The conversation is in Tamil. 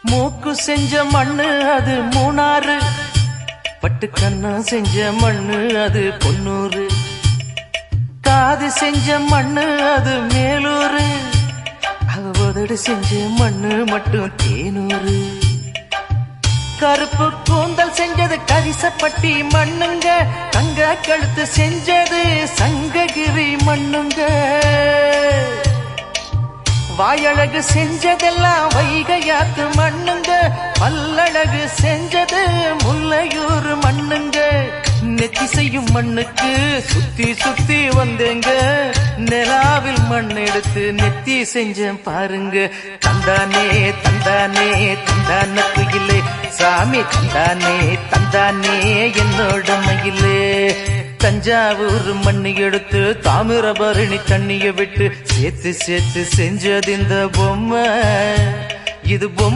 மூக்கு செஞ்ச மண்ணு அது மூணாறு, பட்டு கண்ணம் செஞ்ச மண்ணு அது பொன்னூறு, காது செஞ்ச மண்ணு அது மேலூரு, அவதடு செஞ்ச மண்ணு மட்டும் தேனூரு. கருப்பு கூந்தல் செஞ்சது கரிசப்பட்டி மண்ணுங்க, தங்க கழுத்து செஞ்சது சங்ககிரி மண்ணுங்க, வாயழகு செஞ்சதெல்லாம் வைகையாத்து மண்ணுங்க, பல்லழகு செஞ்சது முல்லையூர் மண்ணுங்க. நெத்தி செய்யும் மண்ணுக்கு சுத்தி சுத்தி வந்தேங்க, நிலாவில் மண் எடுத்து நெத்தி செஞ்சேன் பாருங்க. தந்தானே தந்தானே தந்தான குயிலே, சாமி தந்தானே தந்தானே என்னோட மயிலே. தஞ்சாவூர் மண்ணு எடுத்து தாமிரபரணி தண்ணிய விட்டு சேர்த்து சேர்த்து செஞ்சது இந்த பொம்மை, இது பொம்மை